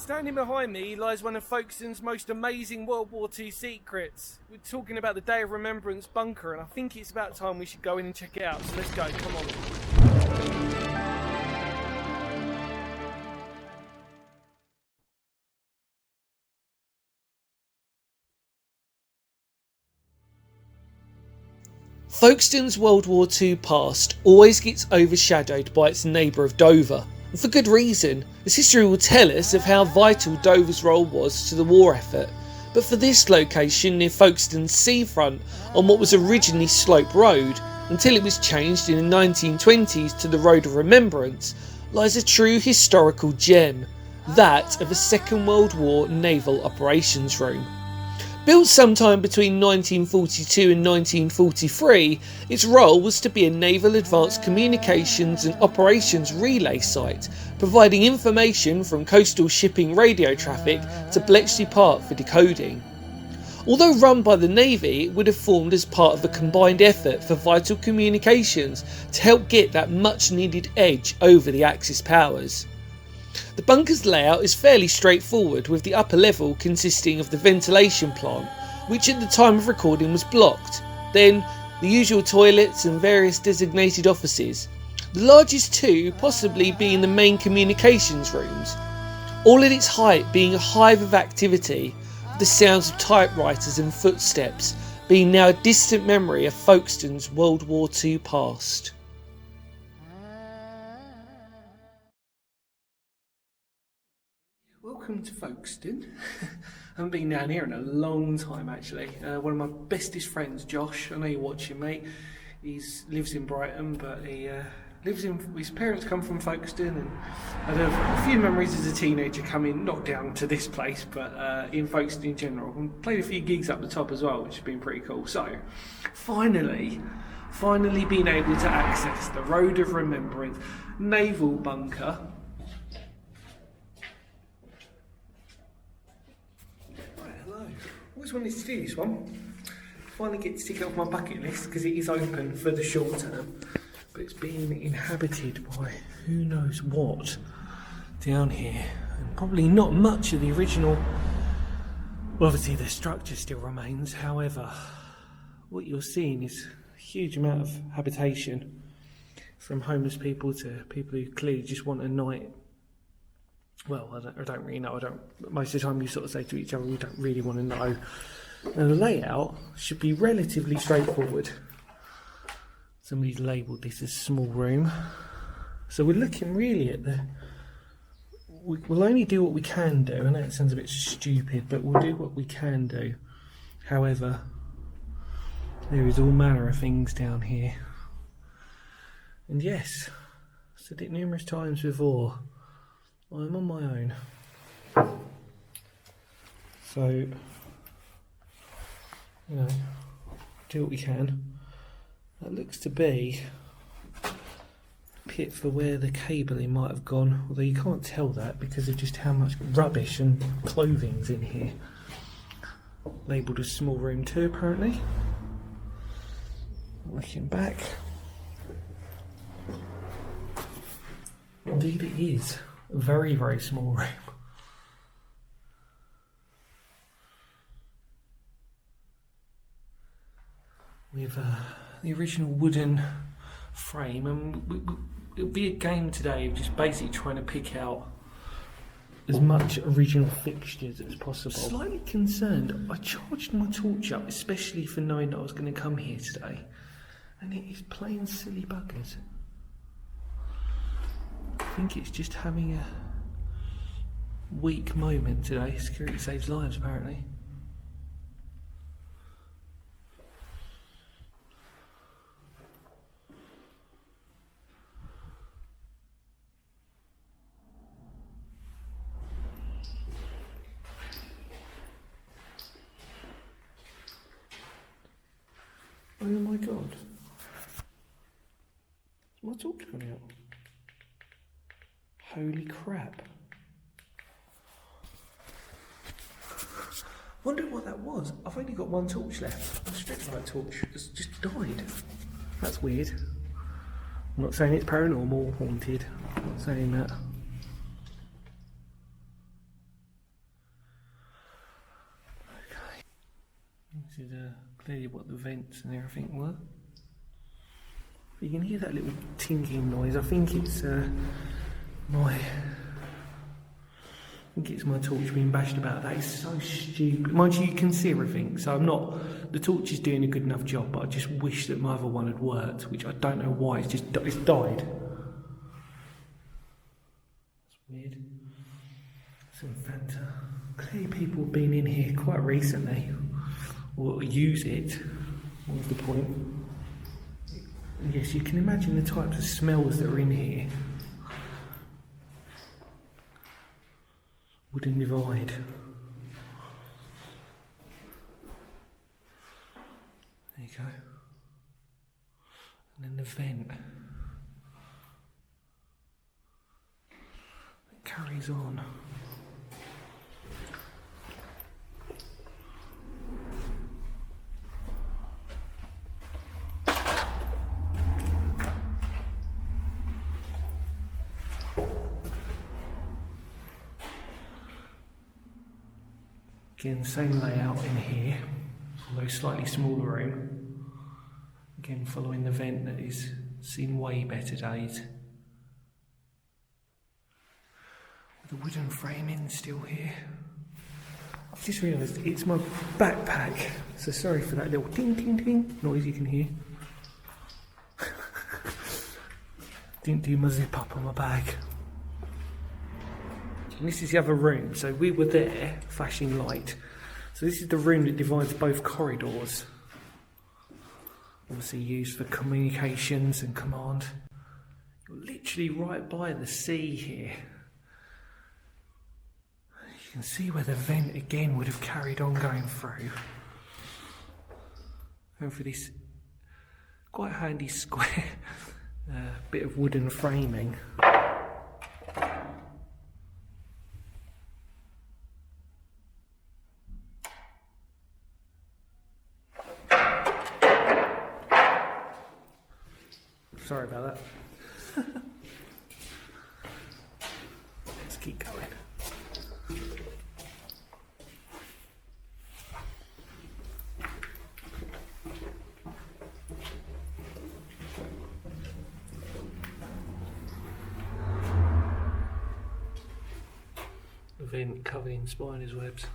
Standing behind me lies one of Folkestone's most amazing World War II secrets. We're talking about the day of Remembrance Bunker, and I think it's about time we should go in and check it out. So let's go, come on. Folkestone's World War II past always gets overshadowed by its neighbour of Dover. And for good reason, as history will tell us of how vital Dover's role was to the war effort. But for this location near Folkestone's seafront on what was originally Slope Road, until it was changed in the 1920s to the Road of Remembrance, lies a true historical gem, that of a Second World War naval operations room. Built sometime between 1942 and 1943, its role was to be a naval advanced communications and operations relay site, providing information from coastal shipping radio traffic to Bletchley Park for decoding. Although run by the Navy, it would have formed as part of a combined effort for vital communications to help get that much needed edge over the Axis powers. The bunker's layout is fairly straightforward, with the upper level consisting of the ventilation plant, which at the time of recording was blocked, then the usual toilets and various designated offices, the largest two possibly being the main communications rooms, all at its height being a hive of activity, with the sounds of typewriters and footsteps being now a distant memory of Folkestone's World War II past. Welcome to Folkestone. I haven't been down here in a long time actually. One of my bestest friends, Josh, I know you're watching, mate. He lives in Brighton, but his parents come from Folkestone, and I have a few memories as a teenager coming, not down to this place, but in Folkestone in general. And played a few gigs up the top as well, which has been pretty cool. So, finally being able to access the Road of Remembrance Naval Bunker. Always wanted to do this one. Finally get to tick it off my bucket list because it is open for the short term, but it's being inhabited by who knows what down here, and probably not much of the original. Well, obviously the structure still remains, however what you're seeing is a huge amount of habitation, from homeless people to people who clearly just want a night. Well, I don't really know. Most of the time you sort of say to each other, we don't really want to know. And the layout should be relatively straightforward. Somebody's labelled this as small room. So we're looking really at we'll only do what we can do. I know it sounds a bit stupid, but we'll do what we can do. However, there is all manner of things down here. And yes, I've said it numerous times before, I'm on my own. So, you know, do what we can. That looks to be a pit for where the cabling might have gone, although you can't tell that because of just how much rubbish and clothing's in here. Labelled as small room 2 apparently. Looking back. Indeed it is. A very, very small room. With the original wooden frame, and it'll be a game today of just basically trying to pick out as much original fixtures as possible. Slightly concerned, I charged my torch up, especially for knowing that I was going to come here today, and it is playing silly buggers. I think it's just having a weak moment today. Security saves lives, apparently. Oh my god. Is my torch coming out? Holy crap. Wonder what that was. I've only got one torch left. My strip light torch has just died. That's weird. I'm not saying it's paranormal or haunted. I'm not saying that. This is clearly what the vents and everything were. You can hear that little tingling noise. I think it's my torch being bashed about. That is so stupid. Mind you, you can see everything, so the torch is doing a good enough job, but I just wish that my other one had worked, which I don't know why, it's died. That's weird. Some Fanta. Clearly people have been in here quite recently, or use it. What was the point? Yes, you can imagine the types of smells that are in here. Wooden divide. There you go. And then the vent. It carries on. Again, same layout in here, although slightly smaller room. Again, following the vent that is seen way better days. The wooden framing still here. I've just realised it's my backpack, so sorry for that little ding ding ding noise you can hear. Didn't do my zip up on my bag. And this is the other room, so we were there, flashing light. So this is the room that divides both corridors. Obviously used for communications and command. You're literally right by the sea here. You can see where the vent again would have carried on going through. Going for this quite handy square bit of wooden framing. Sorry about that. Let's keep going. The vent covered in spiders' webs.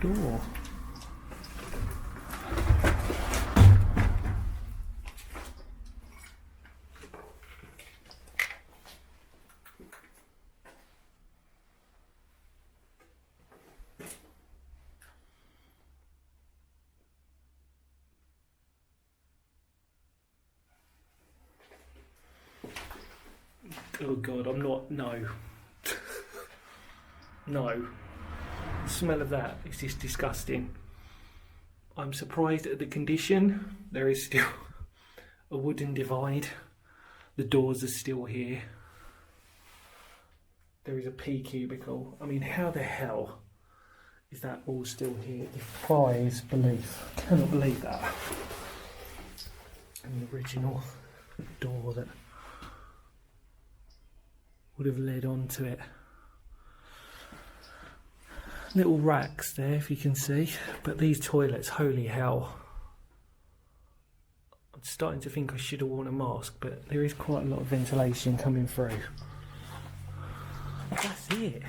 Door. Oh God, I'm not, no. No. The smell of that is just disgusting. I'm surprised at the condition. There is still a wooden divide. The doors are still here. There is a P cubicle. I mean, how the hell is that all still here? It defies belief. I cannot believe that. And the original door that would have led onto it. Little racks there, if you can see, but these toilets, holy hell. I'm starting to think I should have worn a mask, but there is quite a lot of ventilation coming through. That's it.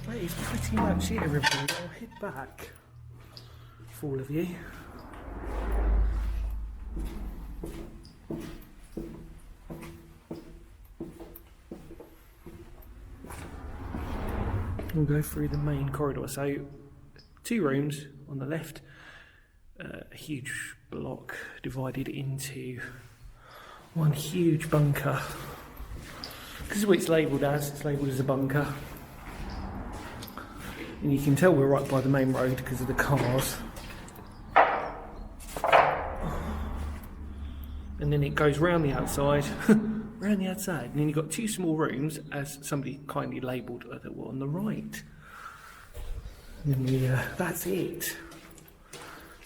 That is pretty much it, everybody. I'll head back for all of you. We'll go through the main corridor. So, 2 rooms on the left, a huge block divided into one huge bunker. This is what it's labelled as. It's labelled as a bunker. And you can tell we're right by the main road because of the cars. And then it goes round the outside. Around the outside, and then you've got 2 small rooms, as somebody kindly labelled that were on the right. And then that's it.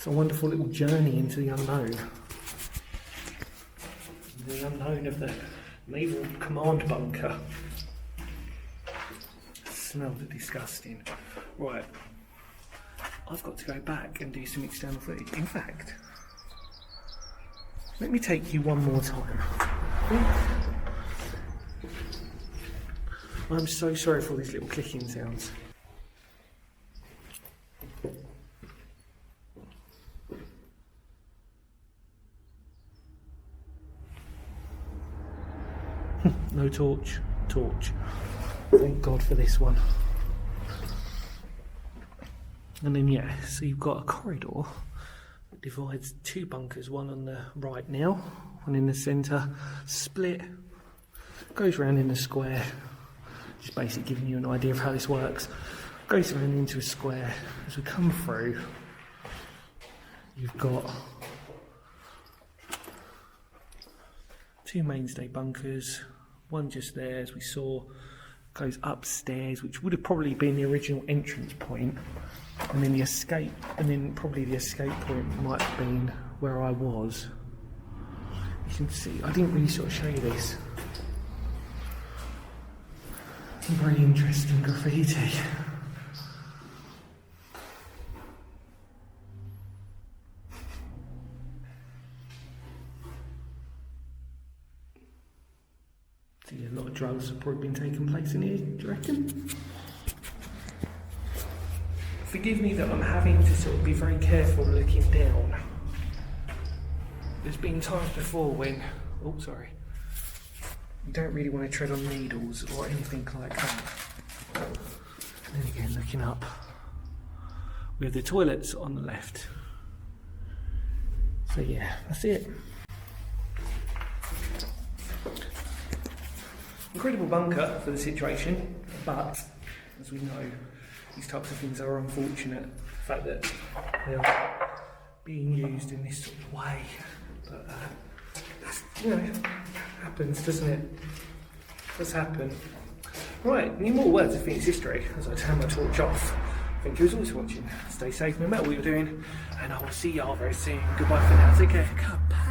It's a wonderful little journey into the unknown. The unknown of the Naval Command Bunker. Smells disgusting. Right, I've got to go back and do some external footage. In fact, let me take you one more time. I'm so sorry for all these little clicking sounds. No torch. Thank God for this one. And then yeah, so you've got a corridor that divides two bunkers, one on the right now, one in the centre, split, goes round in a square, just basically giving you an idea of how this works. Goes around into a square. As we come through, you've got two mainstay bunkers, one just there as we saw, goes upstairs, which would have probably been the original entrance point, and then the escape, and then probably the escape point might have been where I was. You can see, I didn't really sort of show you this. Some very interesting graffiti. See, a lot of drugs have probably been taking place in here, do you reckon? Forgive me that I'm having to sort of be very careful looking down. There's been times before when, oh sorry, you don't really want to tread on needles or anything like that. And then again, looking up, we have the toilets on the left. So yeah, that's it. Incredible bunker for the situation, but as we know, these types of things are unfortunate. The fact that they are being used in this sort of way, but that's, you know, happens, doesn't it? Does happen. Right, any more words of Phoenix history as I turn my torch off. Thank you as always for watching. Stay safe no matter what you're doing, and I will see y'all very soon. Goodbye for now. Take care. Goodbye.